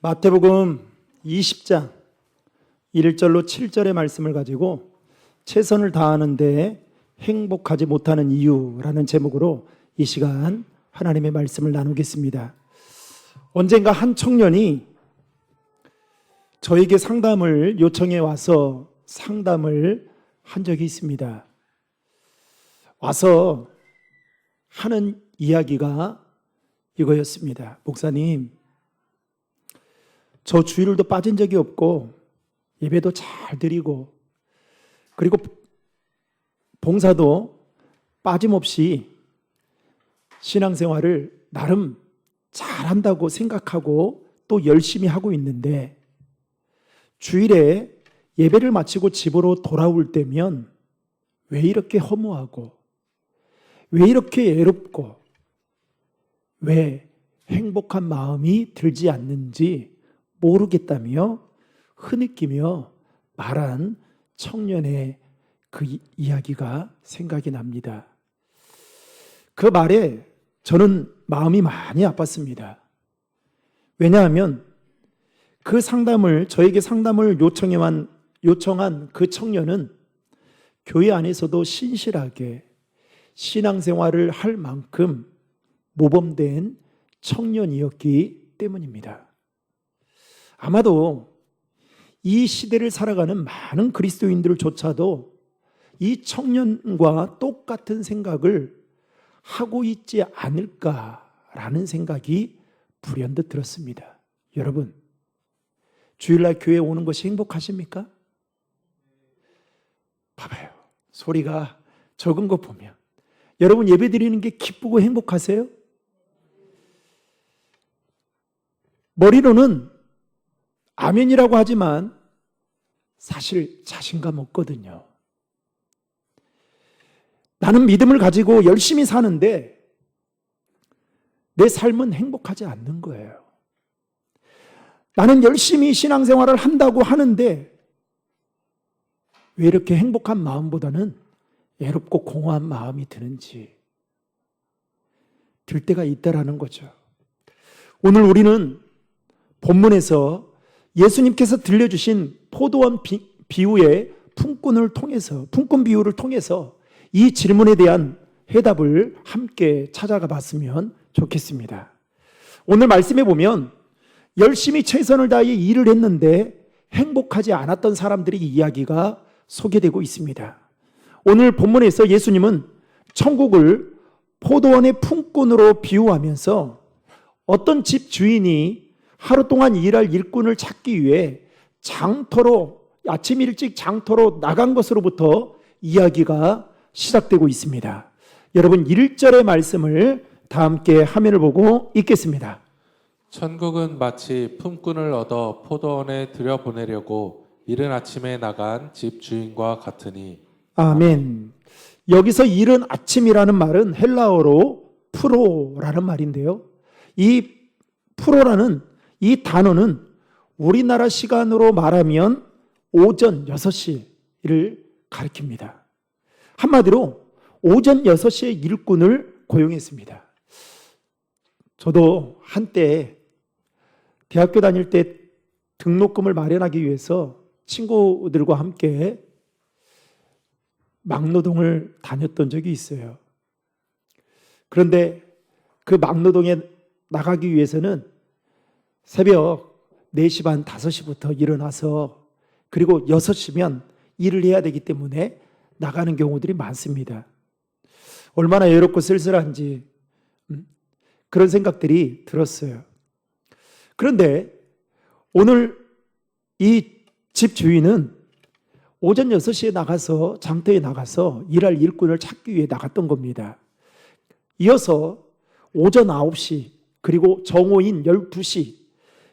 마태복음 20장 1절로 7절의 말씀을 가지고 최선을 다하는데 행복하지 못하는 이유라는 제목으로 이 시간 하나님의 말씀을 나누겠습니다. 언젠가 한 청년이 저에게 상담을 요청해 와서 상담을 한 적이 있습니다. 와서 하는 이야기가 이거였습니다. 목사님, 저 주일도 빠진 적이 없고 예배도 잘 드리고 그리고 봉사도 빠짐없이 신앙생활을 나름 잘한다고 생각하고 또 열심히 하고 있는데 주일에 예배를 마치고 집으로 돌아올 때면 왜 이렇게 허무하고 왜 이렇게 외롭고 왜 행복한 마음이 들지 않는지 모르겠다며 흐느끼며 말한 청년의 그 이야기가 생각이 납니다. 그 말에 저는 마음이 많이 아팠습니다. 왜냐하면 그 저에게 상담을 요청한 그 청년은 교회 안에서도 신실하게 신앙생활을 할 만큼 모범된 청년이었기 때문입니다. 아마도 이 시대를 살아가는 많은 그리스도인들조차도 이 청년과 똑같은 생각을 하고 있지 않을까라는 생각이 불현듯 들었습니다. 여러분, 주일날 교회에 오는 것이 행복하십니까? 봐봐요. 소리가 적은 거 보면 여러분 예배 드리는 게 기쁘고 행복하세요? 머리로는 아멘이라고 하지만 사실 자신감 없거든요. 나는 믿음을 가지고 열심히 사는데 내 삶은 행복하지 않는 거예요. 나는 열심히 신앙생활을 한다고 하는데 왜 이렇게 행복한 마음보다는 외롭고 공허한 마음이 드는지 들 때가 있다라는 거죠. 오늘 우리는 본문에서 예수님께서 들려주신 포도원 비유의 품꾼 비유를 통해서 이 질문에 대한 해답을 함께 찾아가 봤으면 좋겠습니다. 오늘 말씀에 보면 열심히 최선을 다해 일을 했는데 행복하지 않았던 사람들의 이야기가 소개되고 있습니다. 오늘 본문에서 예수님은 천국을 포도원의 품꾼으로 비유하면서 어떤 집 주인이 하루 동안 일할 일꾼을 찾기 위해 아침 일찍 장터로 나간 것으로부터 이야기가 시작되고 있습니다. 여러분 1절의 말씀을 다 함께 화면을 보고 읽겠습니다. 천국은 마치 품꾼을 얻어 포도원에 들여보내려고 이른 아침에 나간 집 주인과 같으니. 아멘. 여기서 이른 아침이라는 말은 헬라어로 프로라는 말인데요. 이 프로라는 이 단어는 우리나라 시간으로 말하면 오전 6시를 가리킵니다. 한마디로 오전 6시에 일꾼을 고용했습니다. 저도 한때 대학교 다닐 때 등록금을 마련하기 위해서 친구들과 함께 막노동을 다녔던 적이 있어요. 그런데 그 막노동에 나가기 위해서는 새벽 4시 반, 5시부터 일어나서 그리고 6시면 일을 해야 되기 때문에 나가는 경우들이 많습니다. 얼마나 외롭고 쓸쓸한지 그런 생각들이 들었어요. 그런데 오늘 이 집 주인은 오전 6시에 나가서 장터에 나가서 일할 일꾼을 찾기 위해 나갔던 겁니다. 이어서 오전 9시 그리고 정오인 12시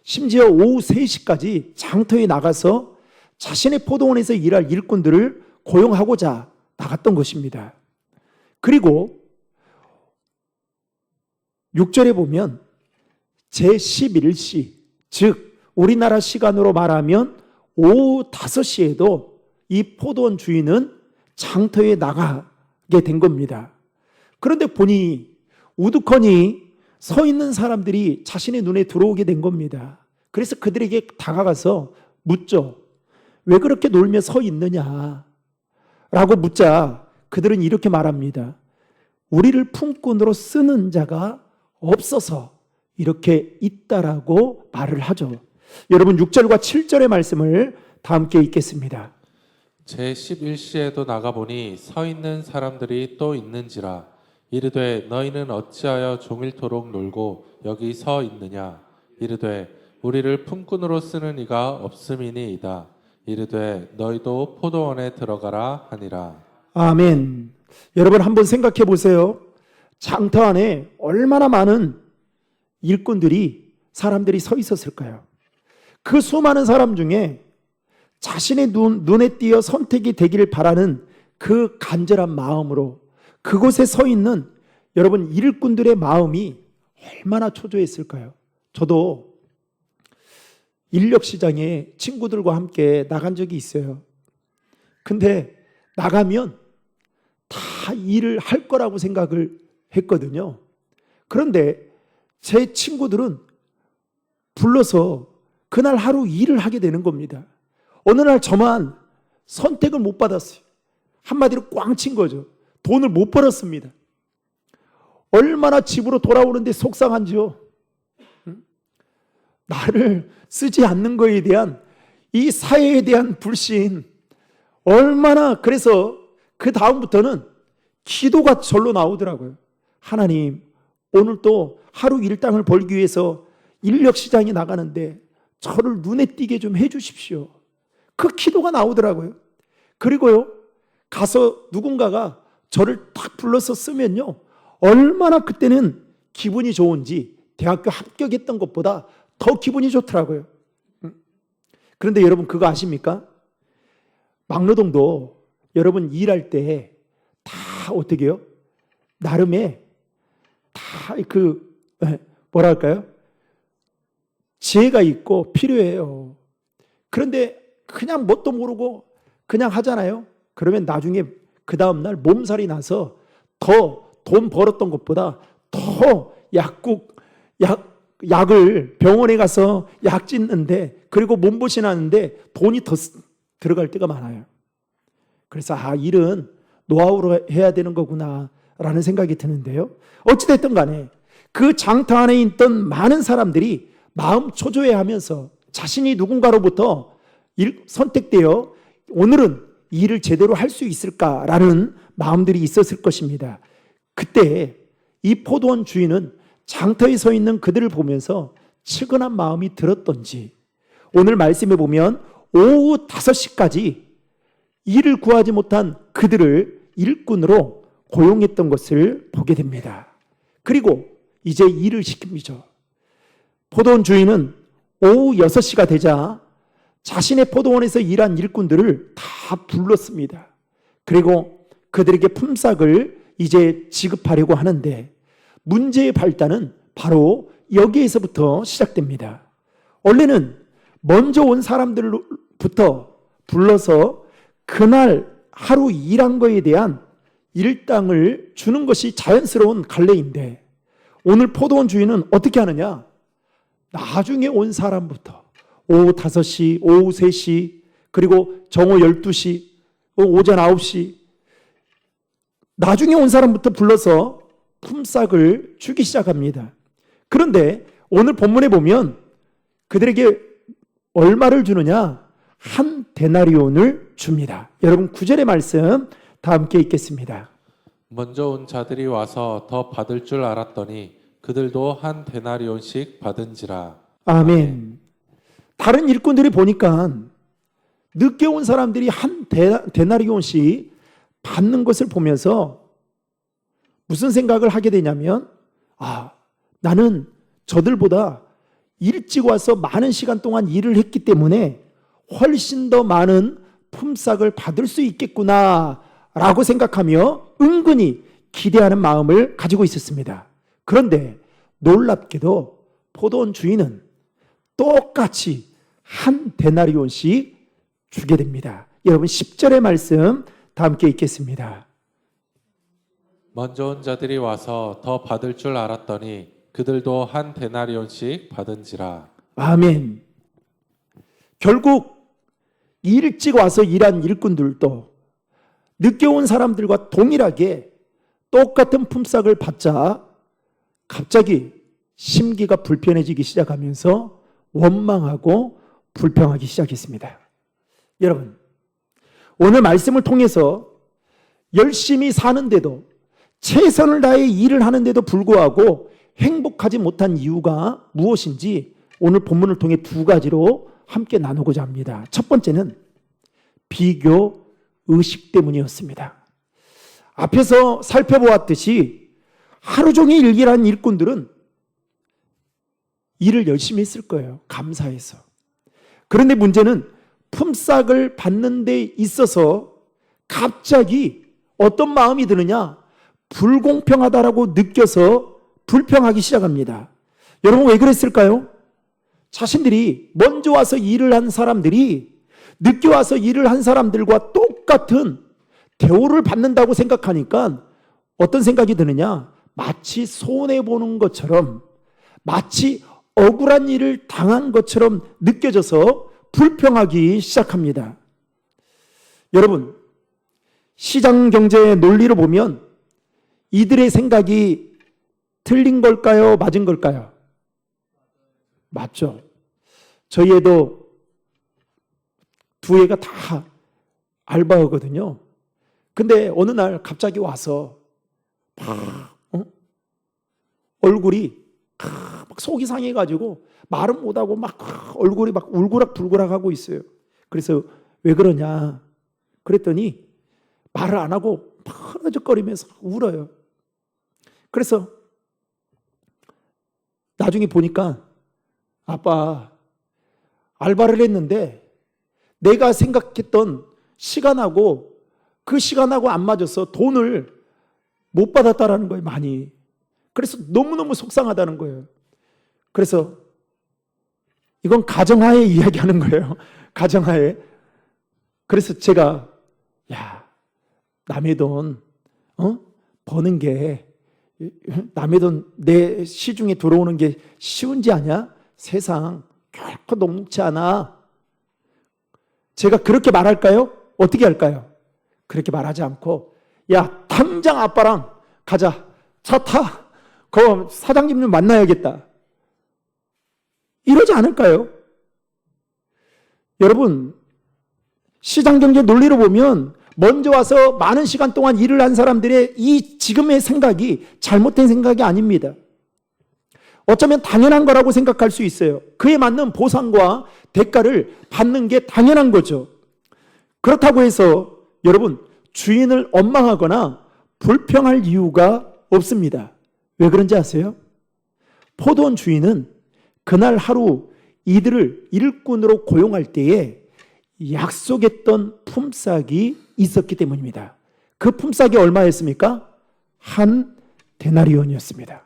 심지어 오후 3시까지 장터에 나가서 자신의 포도원에서 일할 일꾼들을 고용하고자 나갔던 것입니다. 그리고 6절에 보면 제11시, 즉 우리나라 시간으로 말하면 오후 5시에도 이 포도원 주인은 장터에 나가게 된 겁니다. 그런데 보니 우두커니 서 있는 사람들이 자신의 눈에 들어오게 된 겁니다. 그래서 그들에게 다가가서 묻죠. 왜 그렇게 놀며 서 있느냐? 라고 묻자 그들은 이렇게 말합니다. 우리를 품꾼으로 쓰는 자가 없어서 이렇게 있다라고 말을 하죠. 여러분 6절과 7절의 말씀을 다 함께 읽겠습니다. 제11시에도 나가보니 서 있는 사람들이 또 있는지라 이르되 너희는 어찌하여 종일토록 놀고 여기 서 있느냐 이르되 우리를 품꾼으로 쓰는 이가 없음이니이다 이르되 너희도 포도원에 들어가라 하니라. 아멘. 여러분 한번 생각해 보세요. 장터 안에 얼마나 많은 일꾼들이 사람들이 서 있었을까요? 그 수많은 사람 중에 자신의 눈에 띄어 선택이 되기를 바라는 그 간절한 마음으로 그곳에 서 있는 여러분 일꾼들의 마음이 얼마나 초조했을까요? 저도 인력시장에 친구들과 함께 나간 적이 있어요. 근데 나가면 다 일을 할 거라고 생각을 했거든요. 그런데 제 친구들은 불러서 그날 하루 일을 하게 되는 겁니다. 어느 날 저만 선택을 못 받았어요. 한마디로 꽝친 거죠. 돈을 못 벌었습니다. 얼마나 집으로 돌아오는데 속상한지요. 나를 쓰지 않는 거에 대한 이 사회에 대한 불신, 얼마나. 그래서 그 다음부터는 기도가 절로 나오더라고요. 하나님, 오늘 또 하루 일당을 벌기 위해서 인력시장에 나가는데 저를 눈에 띄게 좀 해주십시오. 그 기도가 나오더라고요. 그리고요, 가서 누군가가 저를 딱 불러서 쓰면요, 얼마나 그때는 기분이 좋은지 대학교 합격했던 것보다 더 기분이 좋더라고요. 그런데 여러분 그거 아십니까? 막노동도 여러분 일할 때 다 어떻게 해요? 나름의 다 뭐랄까요? 지혜가 있고 필요해요. 그런데 그냥 뭣도 모르고 그냥 하잖아요. 그러면 나중에 그 다음날 몸살이 나서 더 돈 벌었던 것보다 더 약을 병원에 가서 약 짓는데, 그리고 몸보신하는데 돈이 더 들어갈 때가 많아요. 그래서 일은 노하우로 해야 되는 거구나 라는 생각이 드는데요. 어찌됐든 간에 그 장터 안에 있던 많은 사람들이 마음 초조해하면서 자신이 누군가로부터 선택되어 오늘은 일을 제대로 할 수 있을까라는 마음들이 있었을 것입니다. 그때 이 포도원 주인은 장터에 서 있는 그들을 보면서 측은한 마음이 들었던지 오늘 말씀에 보면 오후 5시까지 일을 구하지 못한 그들을 일꾼으로 고용했던 것을 보게 됩니다. 그리고 이제 일을 시킵니다. 포도원 주인은 오후 6시가 되자 자신의 포도원에서 일한 일꾼들을 다 불렀습니다. 그리고 그들에게 품삯을 이제 지급하려고 하는데 문제의 발단은 바로 여기에서부터 시작됩니다. 원래는 먼저 온 사람들부터 불러서 그날 하루 일한 거에 대한 일당을 주는 것이 자연스러운 관례인데 오늘 포도원 주인은 어떻게 하느냐? 나중에 온 사람부터 오후 5시, 오후 3시, 그리고 정오 12시, 오전 9시 나중에 온 사람부터 불러서 품삯을 주기 시작합니다. 그런데 오늘 본문에 보면 그들에게 얼마를 주느냐? 한 데나리온을 줍니다. 여러분 9절의 말씀 다 함께 읽겠습니다. 먼저 온 자들이 와서 더 받을 줄 알았더니 그들도 한 데나리온씩 받은지라. 아멘. 다른 일꾼들이 보니까 늦게 온 사람들이 한 데나리온씩 받는 것을 보면서 무슨 생각을 하게 되냐면 나는 저들보다 일찍 와서 많은 시간 동안 일을 했기 때문에 훨씬 더 많은 품삯을 받을 수 있겠구나 라고 생각하며 은근히 기대하는 마음을 가지고 있었습니다. 그런데 놀랍게도 포도원 주인은 똑같이 한 데나리온씩 주게 됩니다. 여러분 10절의 말씀 다 함께 읽겠습니다. 먼저 온 자들이 와서 더 받을 줄 알았더니 그들도 한 데나리온씩 받은지라. 아멘. 결국 일찍 와서 일한 일꾼들도 늦게 온 사람들과 동일하게 똑같은 품삯을 받자 갑자기 심기가 불편해지기 시작하면서 원망하고 불평하기 시작했습니다. 여러분, 오늘 말씀을 통해서 열심히 사는데도 최선을 다해 일을 하는데도 불구하고 행복하지 못한 이유가 무엇인지 오늘 본문을 통해 두 가지로 함께 나누고자 합니다. 첫 번째는 비교 의식 때문이었습니다. 앞에서 살펴보았듯이 하루 종일 일한 일꾼들은 일을 열심히 했을 거예요. 감사해서. 그런데 문제는 품삯을 받는 데 있어서 갑자기 어떤 마음이 드느냐? 불공평하다라고 느껴서 불평하기 시작합니다. 여러분, 왜 그랬을까요? 자신들이 먼저 와서 일을 한 사람들이 늦게 와서 일을 한 사람들과 똑같은 대우를 받는다고 생각하니까 어떤 생각이 드느냐? 마치 손해보는 것처럼, 마치 억울한 일을 당한 것처럼 느껴져서 불평하기 시작합니다. 여러분, 시장 경제의 논리로 보면 이들의 생각이 틀린 걸까요? 맞은 걸까요? 맞죠. 저희 애도 두 애가 다 알바거든요. 근데 어느 날 갑자기 와서 막 얼굴이 막 속이 상해가지고 말은 못하고 막 얼굴이 막 울그락불그락 하고 있어요. 그래서 왜 그러냐 그랬더니 말을 안 하고 막 허적거리면서 울어요. 그래서 나중에 보니까 아빠, 알바를 했는데 내가 생각했던 시간하고 그 시간하고 안 맞아서 돈을 못 받았다라는 거예요, 많이. 그래서 너무너무 속상하다는 거예요. 그래서 이건 가정하에 이야기하는 거예요. 가정하에. 그래서 제가 야, 남의 돈 버는 게 남의 돈 내 시중에 들어오는 게 쉬운지 아냐? 세상 결코 녹록지 않아. 제가 그렇게 말할까요? 어떻게 할까요? 그렇게 말하지 않고 야, 당장 아빠랑 가자. 차 타. 그 사장님을 만나야겠다. 이러지 않을까요? 여러분, 시장경제 논리로 보면 먼저 와서 많은 시간 동안 일을 한 사람들의 이 지금의 생각이 잘못된 생각이 아닙니다. 어쩌면 당연한 거라고 생각할 수 있어요. 그에 맞는 보상과 대가를 받는 게 당연한 거죠. 그렇다고 해서 여러분, 주인을 원망하거나 불평할 이유가 없습니다. 왜 그런지 아세요? 포도원 주인은 그날 하루 이들을 일꾼으로 고용할 때에 약속했던 품삯이 있었기 때문입니다. 그 품삯이 얼마였습니까? 한 데나리온이었습니다.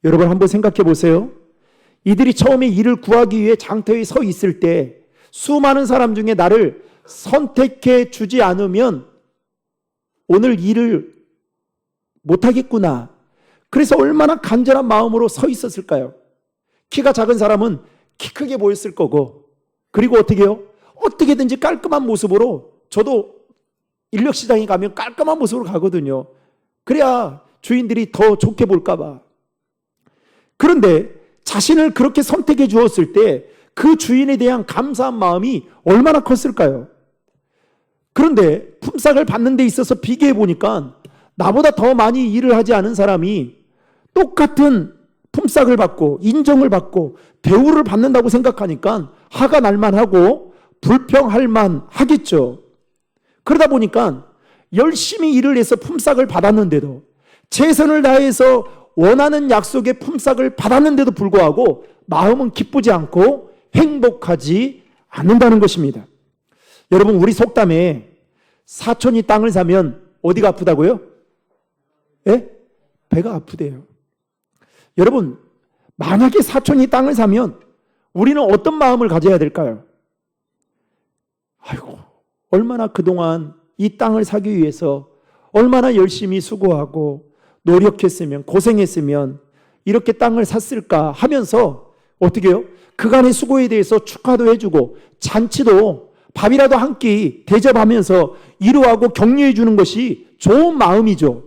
여러분 한번 생각해 보세요. 이들이 처음에 일을 구하기 위해 장터에 서 있을 때 수많은 사람 중에 나를 선택해 주지 않으면 오늘 일을 못하겠구나. 그래서 얼마나 간절한 마음으로 서 있었을까요? 키가 작은 사람은 키 크게 보였을 거고, 그리고 어떻게 해요? 어떻게든지 깔끔한 모습으로, 저도 인력시장에 가면 깔끔한 모습으로 가거든요. 그래야 주인들이 더 좋게 볼까 봐. 그런데 자신을 그렇게 선택해 주었을 때 그 주인에 대한 감사한 마음이 얼마나 컸을까요? 그런데 품삯을 받는 데 있어서 비교해 보니까 나보다 더 많이 일을 하지 않은 사람이 똑같은 품삯을 받고 인정을 받고 대우를 받는다고 생각하니까 화가 날 만하고 불평할 만하겠죠. 그러다 보니까 열심히 일을 해서 품삯을 받았는데도, 최선을 다해서 원하는 약속의 품삯을 받았는데도 불구하고 마음은 기쁘지 않고 행복하지 않는다는 것입니다. 여러분, 우리 속담에 사촌이 땅을 사면 어디가 아프다고요? 예? 배가 아프대요. 여러분, 만약에 사촌이 땅을 사면 우리는 어떤 마음을 가져야 될까요? 아이고, 얼마나 그동안 이 땅을 사기 위해서 얼마나 열심히 수고하고 노력했으면, 고생했으면 이렇게 땅을 샀을까 하면서 어떻게 해요? 그간의 수고에 대해서 축하도 해주고 잔치도 밥이라도 한 끼 대접하면서 위로하고 격려해 주는 것이 좋은 마음이죠.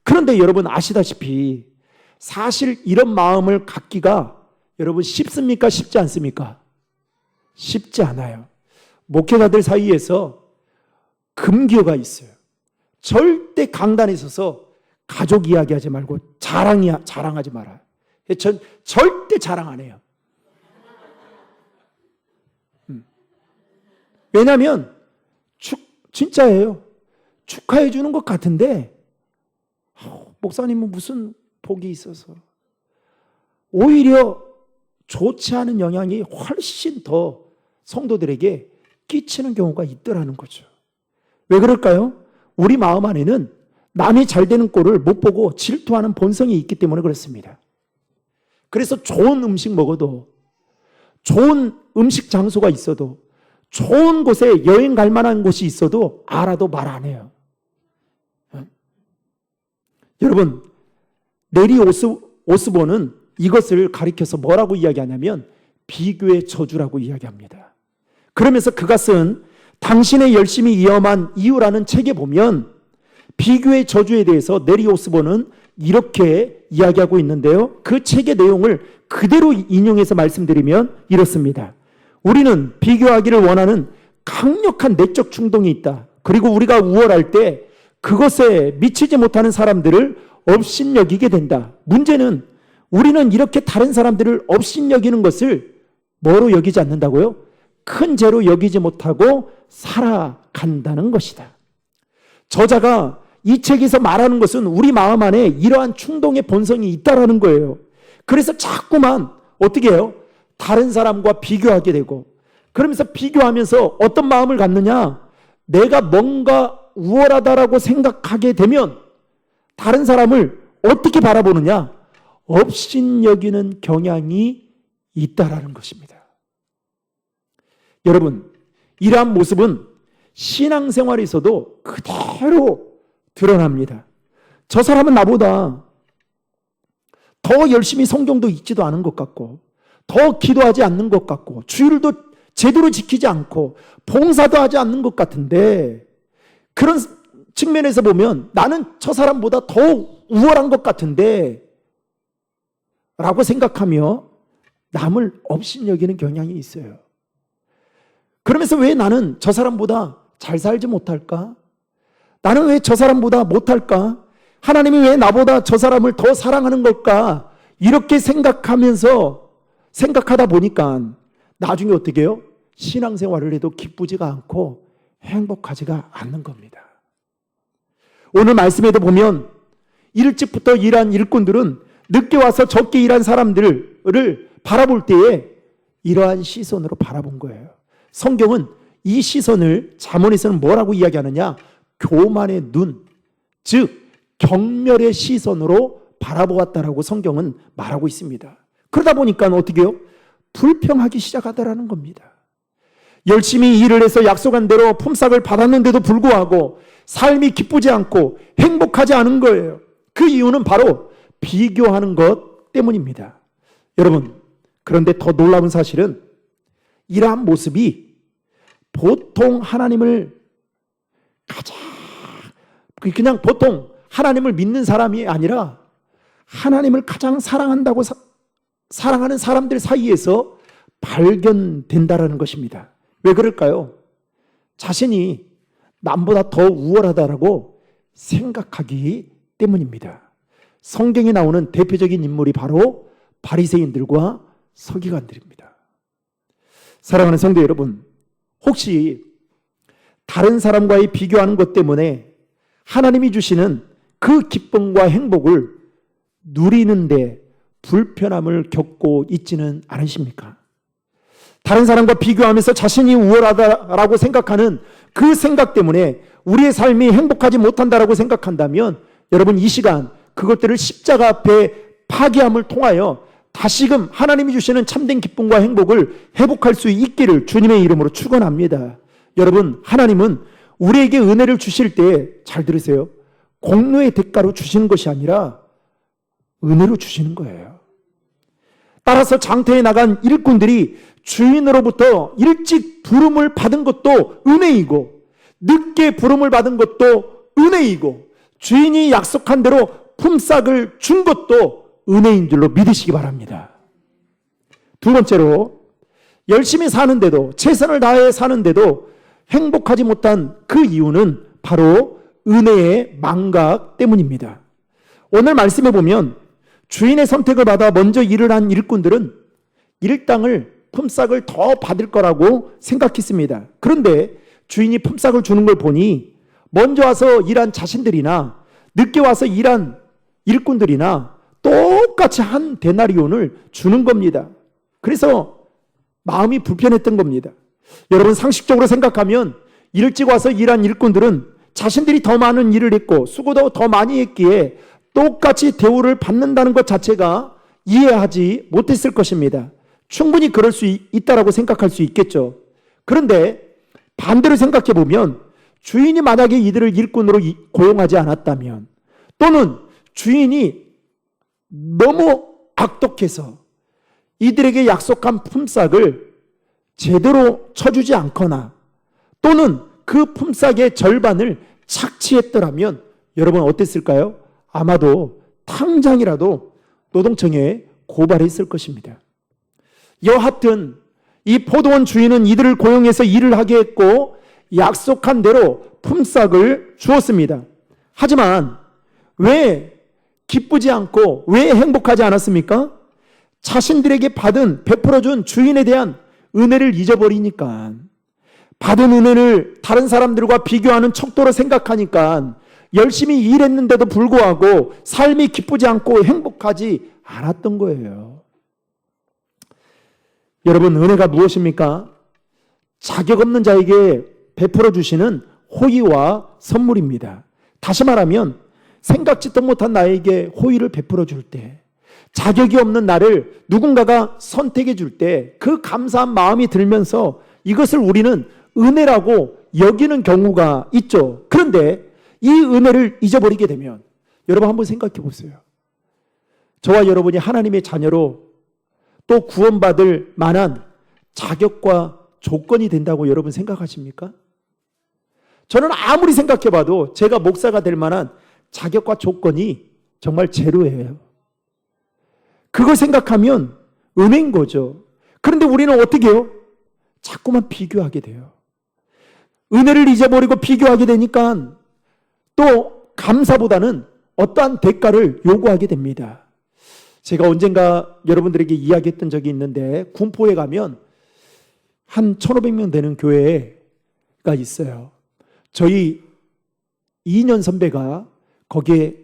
그런데 여러분 아시다시피 사실 이런 마음을 갖기가 여러분 쉽습니까? 쉽지 않습니까? 쉽지 않아요. 목회자들 사이에서 금기어가 있어요. 절대 강단에 서서 가족 이야기하지 말고 자랑하지 말아요. 전 절대 자랑 안 해요. 왜냐하면 진짜예요. 축하해 주는 것 같은데 목사님은 무슨 복이 있어서 오히려 좋지 않은 영향이 훨씬 더 성도들에게 끼치는 경우가 있더라는 거죠. 왜 그럴까요? 우리 마음 안에는 남이 잘 되는 꼴을 못 보고 질투하는 본성이 있기 때문에 그렇습니다. 그래서 좋은 음식 먹어도, 좋은 음식 장소가 있어도, 좋은 곳에 여행 갈 만한 곳이 있어도 알아도 말 안 해요. 여러분, 내리 오스본은 이것을 가리켜서 뭐라고 이야기하냐면 비교의 저주라고 이야기합니다. 그러면서 그가 쓴 당신의 열심히 위험한 이유라는 책에 보면 비교의 저주에 대해서 내리 오스본은 이렇게 이야기하고 있는데요. 그 책의 내용을 그대로 인용해서 말씀드리면 이렇습니다. 우리는 비교하기를 원하는 강력한 내적 충동이 있다. 그리고 우리가 우월할 때 그것에 미치지 못하는 사람들을 업신여기게 된다. 문제는 우리는 이렇게 다른 사람들을 업신여기는 것을 뭐로 여기지 않는다고요? 큰 죄로 여기지 못하고 살아간다는 것이다. 저자가 이 책에서 말하는 것은 우리 마음 안에 이러한 충동의 본성이 있다라는 거예요. 그래서 자꾸만 어떻게 해요? 다른 사람과 비교하게 되고, 그러면서 비교하면서 어떤 마음을 갖느냐? 내가 뭔가 우월하다라고 생각하게 되면 다른 사람을 어떻게 바라보느냐? 업신여기는 경향이 있다라는 것입니다. 여러분, 이러한 모습은 신앙생활에서도 그대로 드러납니다. 저 사람은 나보다 더 열심히 성경도 읽지도 않은 것 같고, 더 기도하지 않는 것 같고, 주일도 제대로 지키지 않고 봉사도 하지 않는 것 같은데, 그런 측면에서 보면 나는 저 사람보다 더 우월한 것 같은데 라고 생각하며 남을 업신여기는 경향이 있어요. 그러면서 왜 나는 저 사람보다 잘 살지 못할까? 나는 왜 저 사람보다 못할까? 하나님이 왜 나보다 저 사람을 더 사랑하는 걸까? 이렇게 생각하다 보니까 나중에 어떻게 해요? 신앙생활을 해도 기쁘지가 않고 행복하지가 않는 겁니다. 오늘 말씀에도 보면 일찍부터 일한 일꾼들은 늦게 와서 적게 일한 사람들을 바라볼 때에 이러한 시선으로 바라본 거예요. 성경은 이 시선을 잠언에서는 뭐라고 이야기하느냐? 교만의 눈, 즉 경멸의 시선으로 바라보았다라고 성경은 말하고 있습니다. 그러다 보니까 어떻게 해요? 불평하기 시작하더라는 겁니다. 열심히 일을 해서 약속한 대로 품삯을 받았는데도 불구하고 삶이 기쁘지 않고 행복하지 않은 거예요. 그 이유는 바로 비교하는 것 때문입니다. 여러분, 그런데 더 놀라운 사실은 이러한 모습이 보통 하나님을 그냥 보통 하나님을 믿는 사람이 아니라 하나님을 가장 사랑한다고 사랑하는 사람들 사이에서 발견된다라는 것입니다. 왜 그럴까요? 자신이 남보다 더 우월하다라고 생각하기 때문입니다. 성경에 나오는 대표적인 인물이 바로 바리새인들과 서기관들입니다. 사랑하는 성도 여러분, 혹시 다른 사람과의 비교하는 것 때문에 하나님이 주시는 그 기쁨과 행복을 누리는데 불편함을 겪고 있지는 않으십니까? 다른 사람과 비교하면서 자신이 우월하다라고 생각하는 그 생각 때문에 우리의 삶이 행복하지 못한다라고 생각한다면 여러분, 이 시간 그것들을 십자가 앞에 파기함을 통하여 다시금 하나님이 주시는 참된 기쁨과 행복을 회복할 수 있기를 주님의 이름으로 축원합니다. 여러분, 하나님은 우리에게 은혜를 주실 때 잘 들으세요. 공로의 대가로 주시는 것이 아니라 은혜로 주시는 거예요. 따라서 장터에 나간 일꾼들이 주인으로부터 일찍 부름을 받은 것도 은혜이고, 늦게 부름을 받은 것도 은혜이고, 주인이 약속한 대로 품삯을 준 것도 은혜인 줄로 믿으시기 바랍니다. 두 번째로, 열심히 사는데도, 최선을 다해 사는데도 행복하지 못한 그 이유는 바로 은혜의 망각 때문입니다. 오늘 말씀해 보면 주인의 선택을 받아 먼저 일을 한 일꾼들은 일당을, 품삯을 더 받을 거라고 생각했습니다. 그런데 주인이 품삯을 주는 걸 보니 먼저 와서 일한 자신들이나 늦게 와서 일한 일꾼들이나 똑같이 한 데나리온을 주는 겁니다. 그래서 마음이 불편했던 겁니다. 여러분, 상식적으로 생각하면 일찍 와서 일한 일꾼들은 자신들이 더 많은 일을 했고 수고도 더 많이 했기에 똑같이 대우를 받는다는 것 자체가 이해하지 못했을 것입니다. 충분히 그럴 수 있다라고 생각할 수 있겠죠. 그런데 반대로 생각해 보면 주인이 만약에 이들을 일꾼으로 고용하지 않았다면, 또는 주인이 너무 악독해서 이들에게 약속한 품삯을 제대로 쳐주지 않거나, 또는 그 품삯의 절반을 착취했더라면 여러분 어땠을까요? 아마도 당장이라도 노동청에 고발했을 것입니다. 여하튼 이 포도원 주인은 이들을 고용해서 일을 하게 했고 약속한 대로 품삯을 주었습니다. 하지만 왜 기쁘지 않고 왜 행복하지 않았습니까? 자신들에게 베풀어준 주인에 대한 은혜를 잊어버리니까, 받은 은혜를 다른 사람들과 비교하는 척도로 생각하니까 열심히 일했는데도 불구하고 삶이 기쁘지 않고 행복하지 않았던 거예요. 여러분, 은혜가 무엇입니까? 자격 없는 자에게 베풀어 주시는 호의와 선물입니다. 다시 말하면 생각지도 못한 나에게 호의를 베풀어 줄 때, 자격이 없는 나를 누군가가 선택해 줄 때 그 감사한 마음이 들면서 이것을 우리는 은혜라고 여기는 경우가 있죠. 그런데 이 은혜를 잊어버리게 되면 여러분 한번 생각해 보세요. 저와 여러분이 하나님의 자녀로 또 구원받을 만한 자격과 조건이 된다고 여러분 생각하십니까? 저는 아무리 생각해 봐도 제가 목사가 될 만한 자격과 조건이 정말 제로예요. 그걸 생각하면 은혜인 거죠. 그런데 우리는 어떻게 해요? 자꾸만 비교하게 돼요. 은혜를 잊어버리고 비교하게 되니까 또 감사보다는 어떠한 대가를 요구하게 됩니다. 제가 언젠가 여러분들에게 이야기했던 적이 있는데, 군포에 가면 한 1,500명 되는 교회가 있어요. 저희 2년 선배가 거기에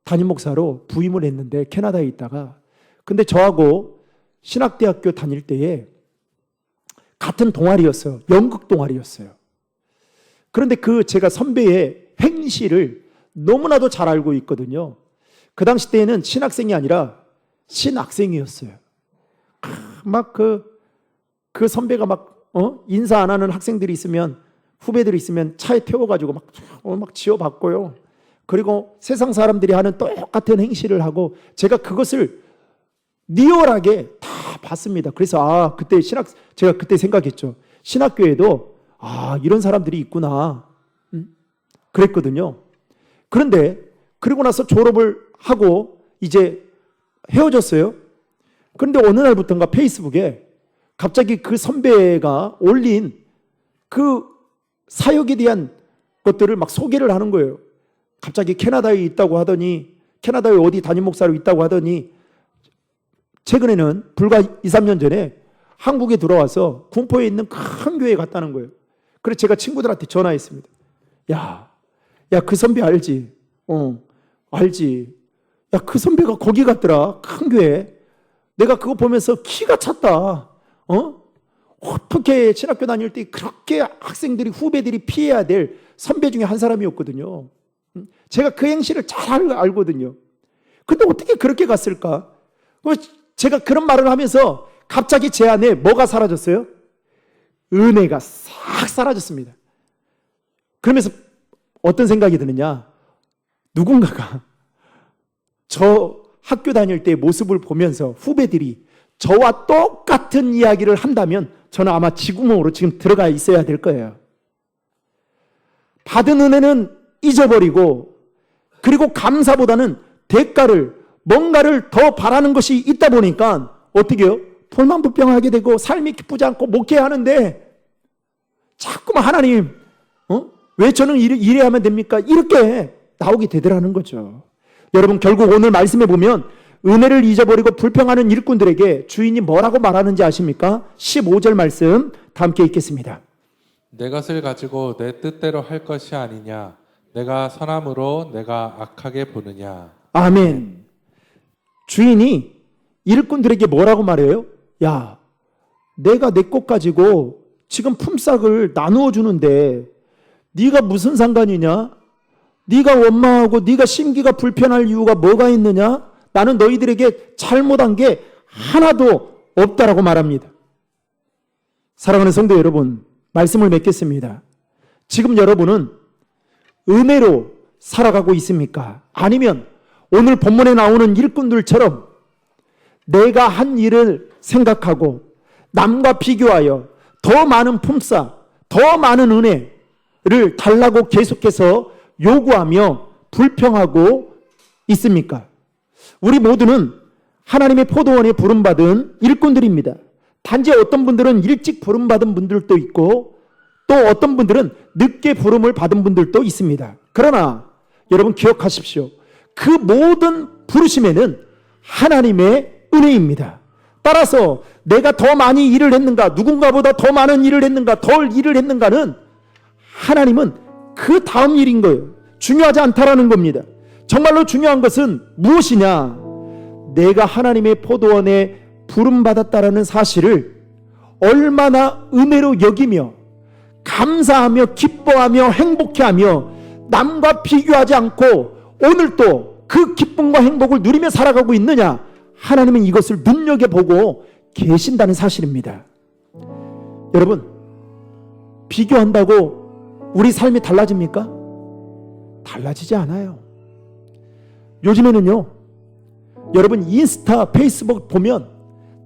담임 목사로 부임을 했는데, 캐나다에 있다가, 근데 저하고 신학대학교 다닐 때에 같은 동아리였어요. 연극 동아리였어요. 그런데 제가 선배의 행실을 너무나도 잘 알고 있거든요. 그 당시 때에는 신학생이 아니라 신학생이었어요. 막 그 선배가 인사 안 하는 학생들이 있으면, 후배들이 있으면 차에 태워가지고 막 지어봤고요. 그리고 세상 사람들이 하는 똑같은 행실을 하고 제가 그것을 리얼하게 다 봤습니다. 그래서 제가 그때 생각했죠. 신학교에도 이런 사람들이 있구나. 그랬거든요. 그런데 그리고 나서 졸업을 하고 이제 헤어졌어요. 그런데 어느 날부터인가 페이스북에 갑자기 그 선배가 올린 그 사역에 대한 것들을 막 소개를 하는 거예요. 갑자기 캐나다에 있다고 하더니, 캐나다에 어디 담임 목사로 있다고 하더니, 최근에는 불과 2, 3년 전에 한국에 들어와서 군포에 있는 큰 교회에 갔다는 거예요. 그래서 제가 친구들한테 전화했습니다. 야, 그 선배 알지? 알지. 야, 그 선배가 거기 갔더라. 큰 교회. 내가 그거 보면서 기가 찼다. 어떻게 신학교 다닐 때 그렇게 학생들이, 후배들이 피해야 될 선배 중에 한 사람이었거든요. 제가 그 행실을 잘 알거든요. 근데 어떻게 그렇게 갔을까? 제가 그런 말을 하면서 갑자기 제 안에 뭐가 사라졌어요? 은혜가 싹 사라졌습니다. 그러면서 어떤 생각이 드느냐? 누군가가 저 학교 다닐 때 모습을 보면서 후배들이 저와 똑같은 이야기를 한다면 저는 아마 지구멍으로 지금 들어가 있어야 될 거예요. 받은 은혜는 잊어버리고, 그리고 감사보다는 대가를, 뭔가를 더 바라는 것이 있다 보니까 어떻게 해요? 돌만부평하게 되고 삶이 기쁘지 않고 목회하는데 자꾸만 하나님, 왜 저는 이래야 하면 됩니까? 이렇게 나오게 되더라는 거죠. 여러분, 결국 오늘 말씀해 보면 은혜를 잊어버리고 불평하는 일꾼들에게 주인이 뭐라고 말하는지 아십니까? 15절 말씀 다 함께 읽겠습니다. 내 것을 가지고 내 뜻대로 할 것이 아니냐? 내가 선함으로 내가 악하게 보느냐? 아멘. 주인이 일꾼들에게 뭐라고 말해요? 야, 내가 내 것 가지고 지금 품삯을 나누어 주는데 네가 무슨 상관이냐? 네가 원망하고 네가 심기가 불편할 이유가 뭐가 있느냐? 나는 너희들에게 잘못한 게 하나도 없다라고 말합니다. 사랑하는 성도 여러분, 말씀을 맺겠습니다. 지금 여러분은 은혜로 살아가고 있습니까? 아니면 오늘 본문에 나오는 일꾼들처럼 내가 한 일을 생각하고 남과 비교하여 더 많은 품삯, 더 많은 은혜를 달라고 계속해서 요구하며 불평하고 있습니까? 우리 모두는 하나님의 포도원에 부름받은 일꾼들입니다. 단지 어떤 분들은 일찍 부름받은 분들도 있고 또 어떤 분들은 늦게 부름을 받은 분들도 있습니다. 그러나 여러분 기억하십시오. 그 모든 부르심에는 하나님의 은혜입니다. 따라서 내가 더 많이 일을 했는가, 누군가보다 더 많은 일을 했는가, 덜 일을 했는가는 하나님은 그 다음 일인 거예요. 중요하지 않다라는 겁니다. 정말로 중요한 것은 무엇이냐? 내가 하나님의 포도원에 부름받았다라는 사실을 얼마나 은혜로 여기며 감사하며 기뻐하며 행복해하며 남과 비교하지 않고 오늘도 그 기쁨과 행복을 누리며 살아가고 있느냐? 하나님은 이것을 눈여겨보고 계신다는 사실입니다. 여러분, 비교한다고 우리 삶이 달라집니까? 달라지지 않아요. 요즘에는요, 여러분 인스타, 페이스북 보면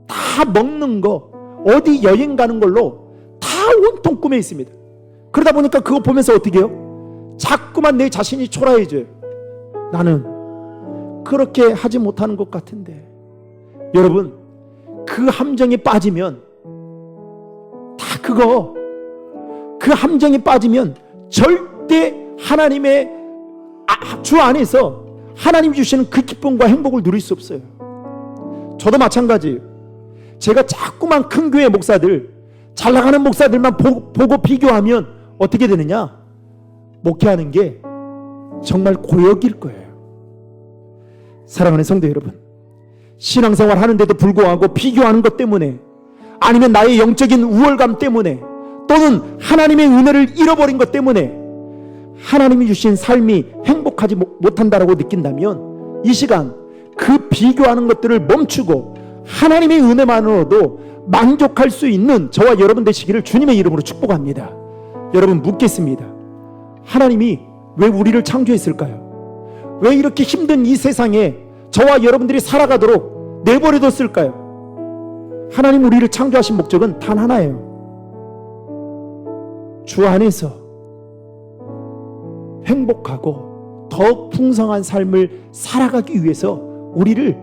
다 먹는 거, 어디 여행 가는 걸로 다 온통 꾸며 있습니다. 그러다 보니까 그거 보면서 어떻게 해요? 자꾸만 내 자신이 초라해져요. 나는 그렇게 하지 못하는 것 같은데. 여러분, 그 함정에 빠지면 다 그 함정에 빠지면 절대 하나님의 주 안에서 하나님이 주시는 그 기쁨과 행복을 누릴 수 없어요. 저도 마찬가지예요. 제가 자꾸만 큰 교회 목사들, 잘 나가는 목사들만 보고 비교하면 어떻게 되느냐? 목회하는 게 정말 고역일 거예요. 사랑하는 성도 여러분, 신앙생활 하는데도 불구하고 비교하는 것 때문에, 아니면 나의 영적인 우월감 때문에, 또는 하나님의 은혜를 잃어버린 것 때문에 하나님이 주신 삶이 행복하지 못한다라고 느낀다면 이 시간 그 비교하는 것들을 멈추고 하나님의 은혜만으로도 만족할 수 있는 저와 여러분 되시기를 주님의 이름으로 축복합니다. 여러분, 묻겠습니다. 하나님이 왜 우리를 창조했을까요? 왜 이렇게 힘든 이 세상에 저와 여러분들이 살아가도록 내버려뒀을까요? 하나님 우리를 창조하신 목적은 단 하나예요. 주 안에서 행복하고 더 풍성한 삶을 살아가기 위해서 우리를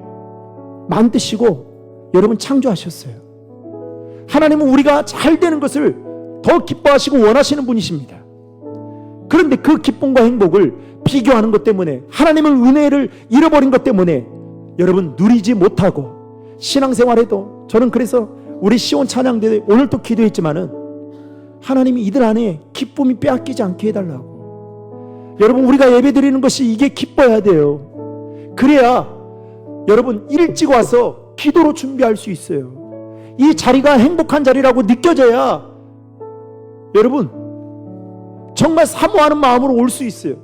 만드시고 여러분 창조하셨어요. 하나님은 우리가 잘 되는 것을 더 기뻐하시고 원하시는 분이십니다. 그런데 그 기쁨과 행복을 비교하는 것 때문에, 하나님의 은혜를 잃어버린 것 때문에 여러분 누리지 못하고, 신앙생활에도 저는 그래서 우리 시온 찬양대 오늘도 기도했지만은 하나님이 이들 안에 기쁨이 빼앗기지 않게 해달라고. 여러분, 우리가 예배드리는 것이 이게 기뻐야 돼요. 그래야 여러분 일찍 와서 기도로 준비할 수 있어요. 이 자리가 행복한 자리라고 느껴져야 여러분 정말 사모하는 마음으로 올 수 있어요.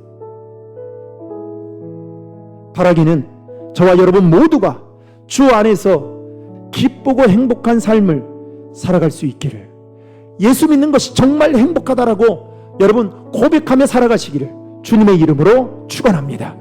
바라기는 저와 여러분 모두가 주 안에서 기쁘고 행복한 삶을 살아갈 수 있기를, 예수 믿는 것이 정말 행복하다라고 여러분 고백하며 살아가시기를 주님의 이름으로 축원합니다.